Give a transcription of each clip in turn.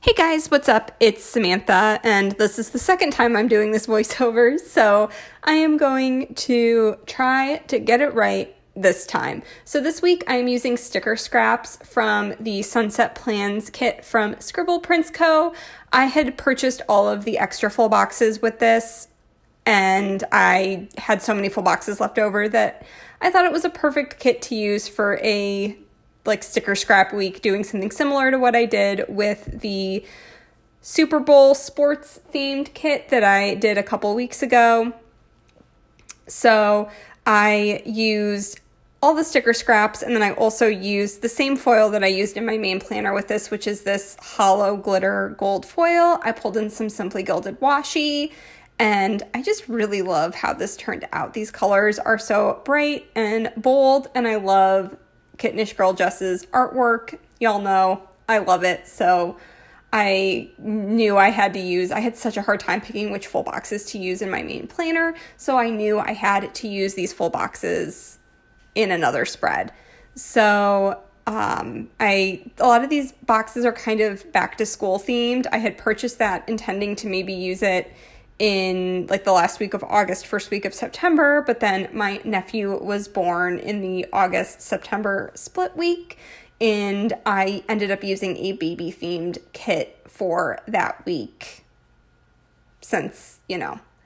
Hey guys, what's up? It's Samantha, and this is the second time I'm doing this voiceover, so I am going to try to get it right this time. So this week I'm using sticker scraps from the Sunset Plans kit from Scribble Prints Co. I had purchased all of the extra full boxes with this, and I had so many full boxes left over that I thought it was a perfect kit to use for a sticker scrap week, doing something similar to what I did with the Super Bowl sports themed kit that I did a couple weeks ago. So I used all the sticker scraps, and then I also used the same foil that I used in my main planner with this, which is this hollow glitter gold foil. I pulled in some Simply Gilded washi, and I just really love how this turned out. These colors are so bright and bold, and I love Kittenish Girl Jess's artwork. Y'all know I love it, so I knew I had such a hard time picking which full boxes to use in my main planner, so I knew I had to use these full boxes in another spread. So a lot of these boxes are kind of back to school themed. I had purchased that intending to maybe use it in the last week of August, first week of September, but then my nephew was born in the August-September split week, and I ended up using a baby themed kit for that week since,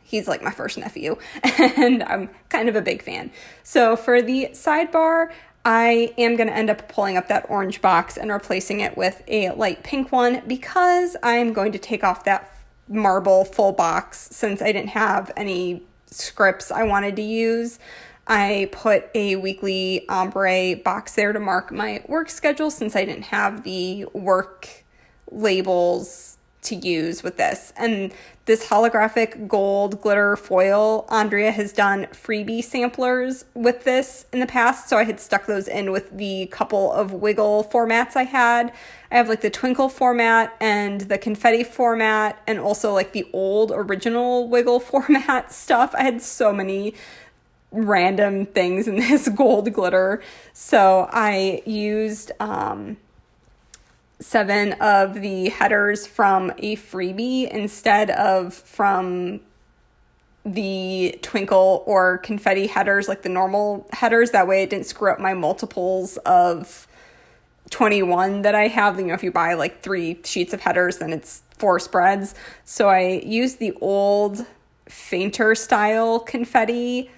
he's like my first nephew and I'm kind of a big fan. So for the sidebar, I am going to end up pulling up that orange box and replacing it with a light pink one because I'm going to take off that marble full box since I didn't have any scripts I wanted to use. I put a weekly ombre box there to mark my work schedule since I didn't have the work labels to use with this. And this holographic gold glitter foil, Andrea has done freebie samplers with this in the past, so I had stuck those in with the couple of wiggle formats I had. I have the twinkle format and the confetti format, and also the old original wiggle format stuff. I had so many random things in this gold glitter, so I used 7 of the headers from a freebie instead of from the twinkle or confetti headers, the normal headers. That way it didn't screw up my multiples of 21 that I have. If you buy 3 sheets of headers, then it's 4 spreads. So I used the old fainter style confetti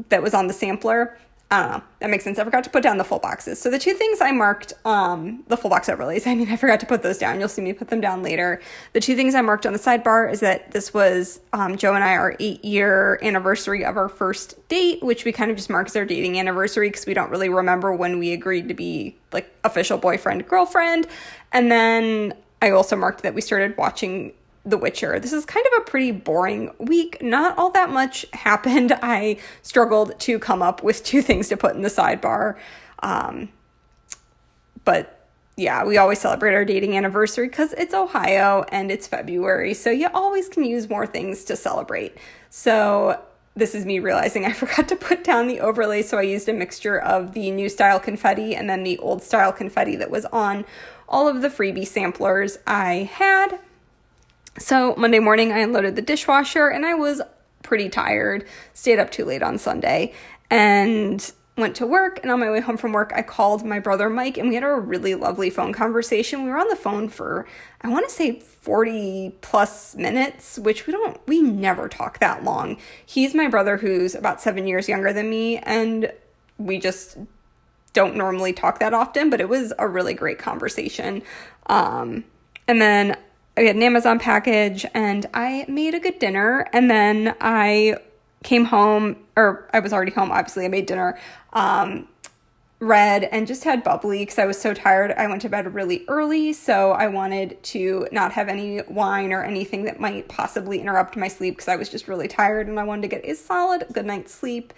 that was on the sampler. I don't know. That makes sense. I forgot to put down the full boxes. So the 2 things I marked, the full box overlays, I forgot to put those down. You'll see me put them down later. The 2 things I marked on the sidebar is that this was Joe and I, our 8-year anniversary of our first date, which we kind of just mark as our dating anniversary because we don't really remember when we agreed to be official boyfriend, girlfriend. And then I also marked that we started watching The Witcher. This is kind of a pretty boring week. Not all that much happened. I struggled to come up with 2 things to put in the sidebar. But yeah, we always celebrate our dating anniversary because it's Ohio and it's February. So you always can use more things to celebrate. So this is me realizing I forgot to put down the overlay. So I used a mixture of the new style confetti and then the old style confetti that was on all of the freebie samplers I had. So Monday morning, I unloaded the dishwasher, and I was pretty tired, stayed up too late on Sunday, and went to work. And on my way home from work, I called my brother Mike, and we had a really lovely phone conversation. We were on the phone for, I want to say 40 plus minutes, which we never talk that long. He's my brother who's about 7 years younger than me, and we just don't normally talk that often, but it was a really great conversation. And then we had an Amazon package, and I made a good dinner, and then I came home, or I was already home, obviously. I made dinner, read, and just had bubbly because I was so tired. I went to bed really early, so I wanted to not have any wine or anything that might possibly interrupt my sleep because I was just really tired, and I wanted to get a solid good night's sleep.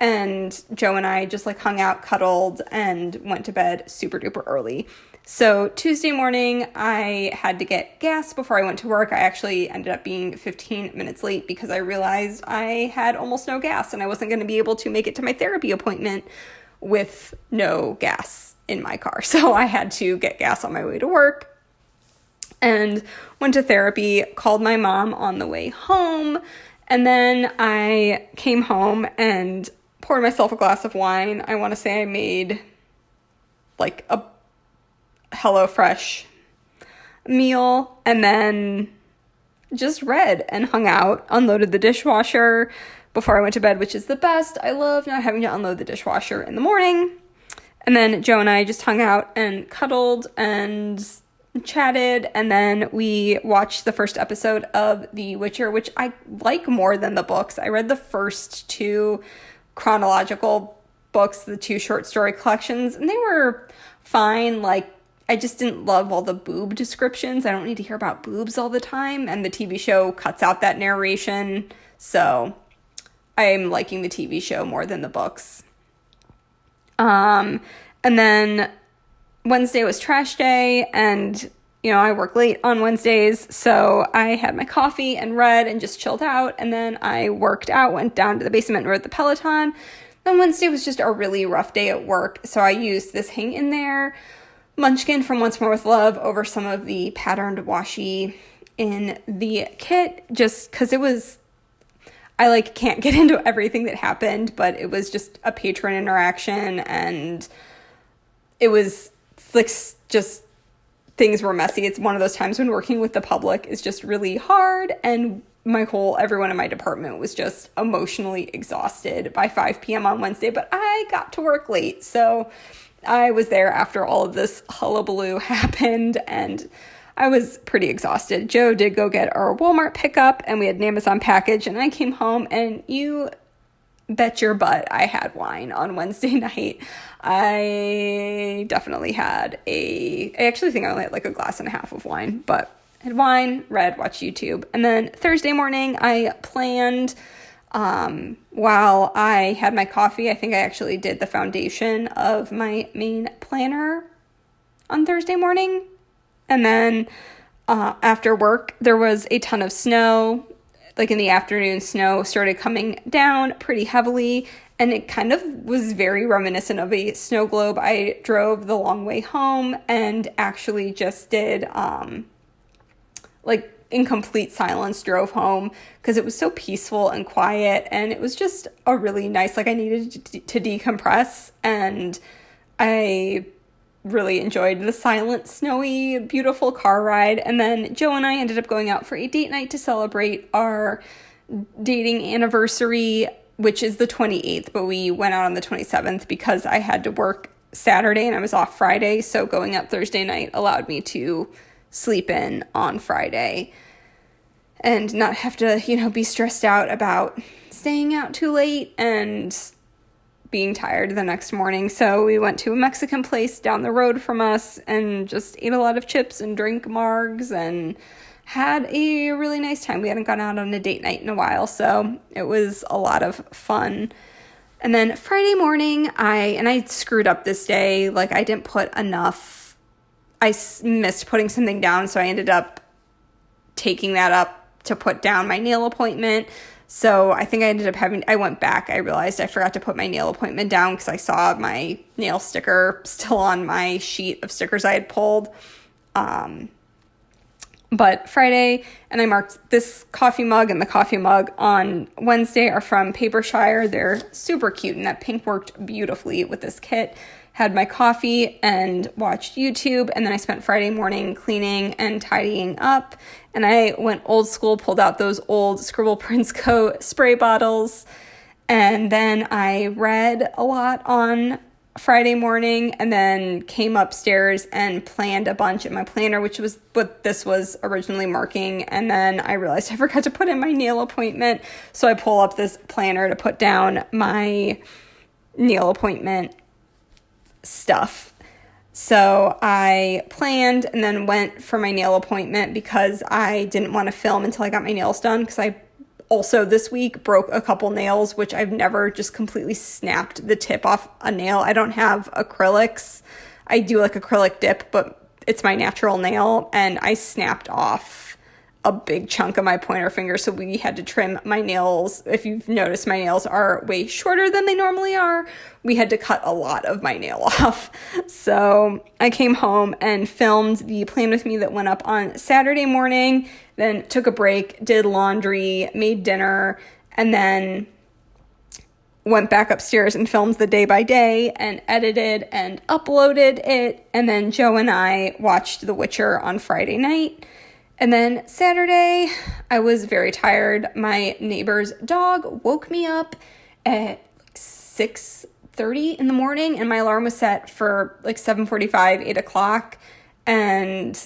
And Joe and I just hung out, cuddled, and went to bed super duper early. So Tuesday morning, I had to get gas before I went to work. I actually ended up being 15 minutes late because I realized I had almost no gas and I wasn't going to be able to make it to my therapy appointment with no gas in my car. So I had to get gas on my way to work. and went to therapy, called my mom on the way home, and then I came home and poured myself a glass of wine. I want to say I made like a HelloFresh meal, and then just read and hung out, unloaded the dishwasher before I went to bed, which is the best. I love not having to unload the dishwasher in the morning. And then Joe and I just hung out and cuddled and chatted, and then we watched the first episode of The Witcher, which I like more than the books. I read the first two chronological books, the two short story collections, and they were fine. Like, I just didn't love all the boob descriptions. I don't need to hear about boobs all the time, and the TV show cuts out that narration, so I'm liking the TV show more than the books. And then Wednesday was trash day, and, I work late on Wednesdays, so I had my coffee and read and just chilled out, and then I worked out, went down to the basement and rode the Peloton. Then Wednesday was just a really rough day at work, so I used this Hang In There Munchkin from Once More With Love over some of the patterned washi in the kit, just because I can't get into everything that happened, but it was just a patron interaction, and it was just things were messy. It's one of those times when working with the public is just really hard, and everyone in my department was just emotionally exhausted by 5 p.m. on Wednesday, but I got to work late, so I was there after all of this hullabaloo happened, and I was pretty exhausted. Joe did go get our Walmart pickup, and we had an Amazon package, and I came home, and you bet your butt I had wine on Wednesday night. I definitely had I actually think I only had like a glass and a half of wine, but I had wine, read, watched YouTube. And then Thursday morning, I planned, while I had my coffee, I think I actually did the foundation of my main planner on Thursday morning. And then after work, there was a ton of snow. Like in the afternoon, snow started coming down pretty heavily, and it kind of was very reminiscent of a snow globe. I drove the long way home and actually just did in complete silence drove home because it was so peaceful and quiet, and it was just a really nice, I needed to decompress, and I really enjoyed the silent, snowy, beautiful car ride. And then Joe and I ended up going out for a date night to celebrate our dating anniversary, which is the 28th, but we went out on the 27th because I had to work Saturday and I was off Friday, so going out Thursday night allowed me to sleep in on Friday and not have to, be stressed out about staying out too late and being tired the next morning. So we went to a Mexican place down the road from us and just ate a lot of chips and drank margs and had a really nice time. We hadn't gone out on a date night in a while, so it was a lot of fun. And then Friday morning, I screwed up this day. I didn't put enough. I missed putting something down, so I ended up taking that up to put down my nail appointment. So I think I went back. I realized I forgot to put my nail appointment down because I saw my nail sticker still on my sheet of stickers I had pulled. But Friday, and I marked this coffee mug and the coffee mug on Wednesday are from Papershire. They're super cute, and that pink worked beautifully with this kit. Had my coffee and watched YouTube, and then I spent Friday morning cleaning and tidying up, and I went old school, pulled out those old Scribble Prince Co. spray bottles, and then I read a lot on Friday morning, and then came upstairs and planned a bunch in my planner, which was what this was originally marking, and then I realized I forgot to put in my nail appointment, so I pull up this planner to put down my nail appointment stuff. So I planned and then went for my nail appointment because I didn't want to film until I got my nails done, because I also this week broke a couple nails, which I've never just completely snapped the tip off a nail. I don't have acrylics. I do acrylic dip, but it's my natural nail, and I snapped off a big chunk of my pointer finger, so we had to trim my nails. If you've noticed, my nails are way shorter than they normally are. We had to cut a lot of my nail off. So I came home and filmed the plan with me that went up on Saturday morning, then took a break, did laundry, made dinner, and then went back upstairs and filmed the day by day and edited and uploaded it. And then Joe and I watched The Witcher on Friday night. And then Saturday, I was very tired. My neighbor's dog woke me up at 6:30 in the morning, and my alarm was set for 7:45, 8 o'clock. And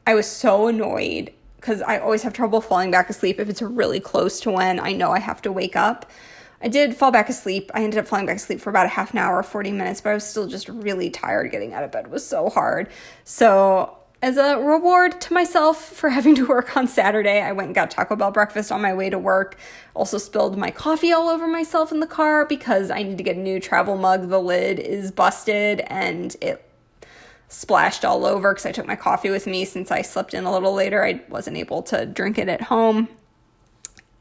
I was so annoyed because I always have trouble falling back asleep if it's really close to when I know I have to wake up. I did fall back asleep. I ended up falling back asleep for about a half an hour, 40 minutes, but I was still just really tired. Getting out of bed was so hard. So as a reward to myself for having to work on Saturday, I went and got Taco Bell breakfast on my way to work. Also spilled my coffee all over myself in the car because I need to get a new travel mug. The lid is busted and it splashed all over because I took my coffee with me. Since I slept in a little later, I wasn't able to drink it at home.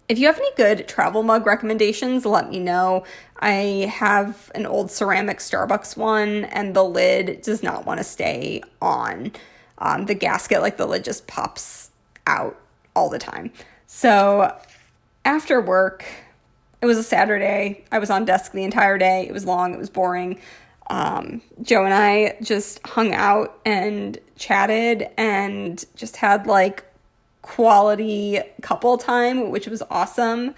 If you have any good travel mug recommendations, let me know. I have an old ceramic Starbucks one, and the lid does not want to stay on. The gasket, the lid just pops out all the time. So after work, it was a Saturday. I was on desk the entire day. It was long. It was boring. Joe and I just hung out and chatted and just had quality couple time, which was awesome.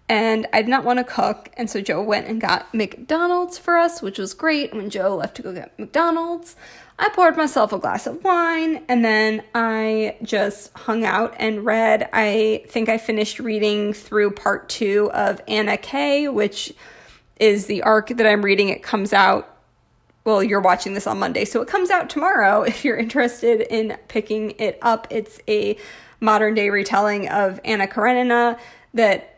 And I did not want to cook, and so Joe went and got McDonald's for us, which was great. And when Joe left to go get McDonald's, I poured myself a glass of wine, and then I just hung out and read. I think I finished reading through part 2 of Anna K, which is the arc that I'm reading. It comes out, well, you're watching this on Monday, so it comes out tomorrow if you're interested in picking it up. It's a modern day retelling of Anna Karenina that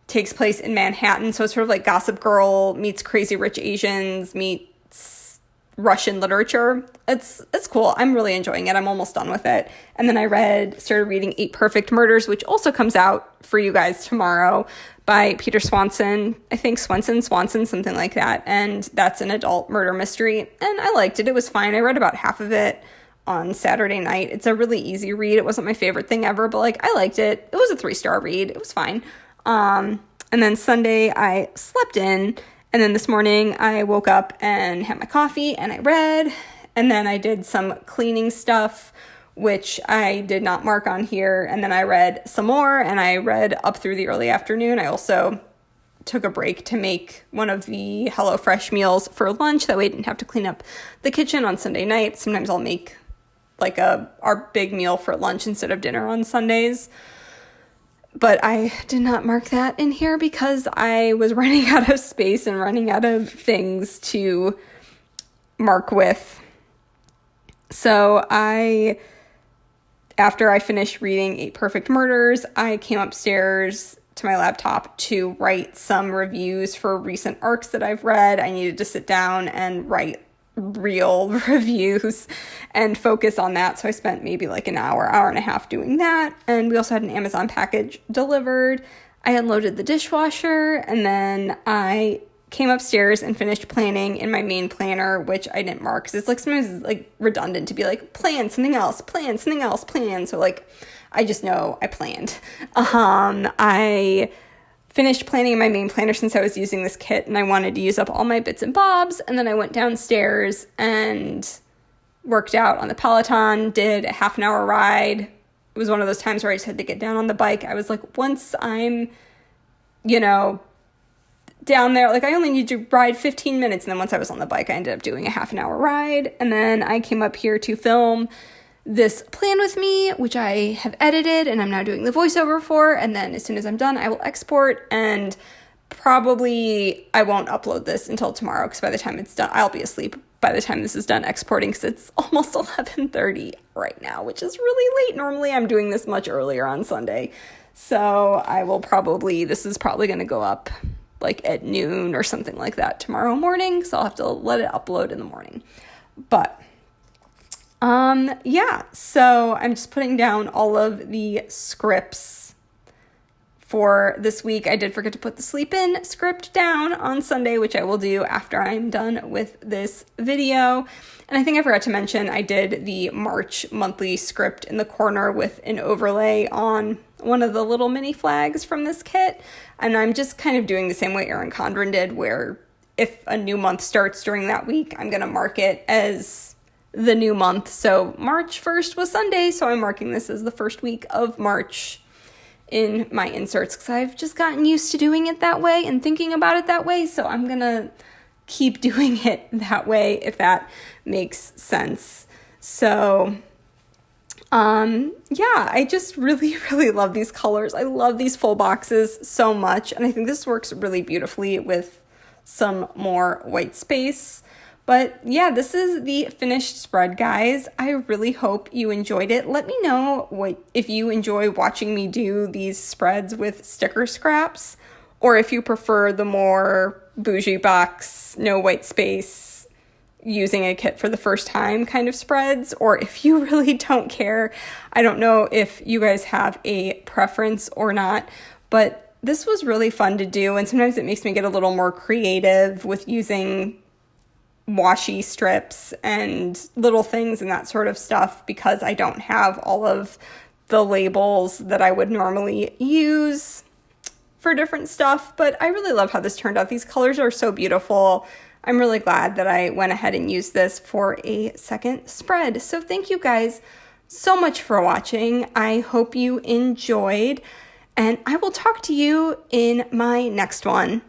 takes place in Manhattan. So it's sort of like Gossip Girl meets Crazy Rich Asians meets Russian literature. It's cool. I'm really enjoying it. I'm almost done with it. And then I started reading 8 Perfect Murders, which also comes out for you guys tomorrow, by Peter Swanson. I think Swanson, something like that. And that's an adult murder mystery. And I liked it. It was fine. I read about half of it on Saturday night. It's a really easy read. It wasn't my favorite thing ever, but I liked it. It was a 3-star read. It was fine. And then Sunday I slept in, and then this morning I woke up and had my coffee and I read, and then I did some cleaning stuff, which I did not mark on here. And then I read some more, and I read up through the early afternoon. I also took a break to make one of the HelloFresh meals for lunch. That way I didn't have to clean up the kitchen on Sunday night. Sometimes I'll make our big meal for lunch instead of dinner on Sundays. But I did not mark that in here because I was running out of space and running out of things to mark with. So after I finished reading 8 Perfect Murders, I came upstairs to my laptop to write some reviews for recent arcs that I've read. I needed to sit down and write real reviews and focus on that. So I spent maybe an hour and a half doing that. And we also had an Amazon package delivered. I unloaded the dishwasher, and then I came upstairs and finished planning in my main planner, which I didn't mark because it's sometimes it's redundant to be plan something else, plan something else, plan. So I just know I planned. I finished planning in my main planner since I was using this kit, and I wanted to use up all my bits and bobs. And then I went downstairs and worked out on the Peloton, did a half an hour ride. It was one of those times where I just had to get down on the bike. I was once I'm, down there, I only need to ride 15 minutes. And then once I was on the bike, I ended up doing a half an hour ride. And then I came up here to film this plan with me, which I have edited and I'm now doing the voiceover for. And then as soon as I'm done, I will export, and probably I won't upload this until tomorrow because by the time it's done, I'll be asleep by the time this is done exporting because it's almost 11:30 right now, which is really late. Normally I'm doing this much earlier on Sunday. So this is probably going to go up at noon or something like that tomorrow morning. So I'll have to let it upload in the morning. But Yeah, so I'm just putting down all of the scripts for this week. I did forget to put the sleep in script down on Sunday, which I will do after I'm done with this video. And I think I forgot to mention I did the March monthly script in the corner with an overlay on one of the little mini flags from this kit. And I'm just kind of doing the same way Erin Condren did, where if a new month starts during that week, I'm going to mark it as the new month. So March 1st was Sunday, so I'm marking this as the first week of March in my inserts because I've just gotten used to doing it that way and thinking about it that way. So I'm going to keep doing it that way, if that makes sense. So, yeah, I just really, really love these colors. I love these full boxes so much. And I think this works really beautifully with some more white space. But yeah, this is the finished spread, guys. I really hope you enjoyed it. Let me know if you enjoy watching me do these spreads with sticker scraps, or if you prefer the more bougie box, no white space, using a kit for the first time kind of spreads, or if you really don't care. I don't know if you guys have a preference or not, but this was really fun to do, and sometimes it makes me get a little more creative with using washi strips and little things and that sort of stuff because I don't have all of the labels that I would normally use for different stuff. But I really love how this turned out. These colors are so beautiful. I'm really glad that I went ahead and used this for a second spread. So thank you guys so much for watching. I hope you enjoyed, and I will talk to you in my next one.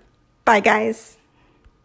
Bye, guys.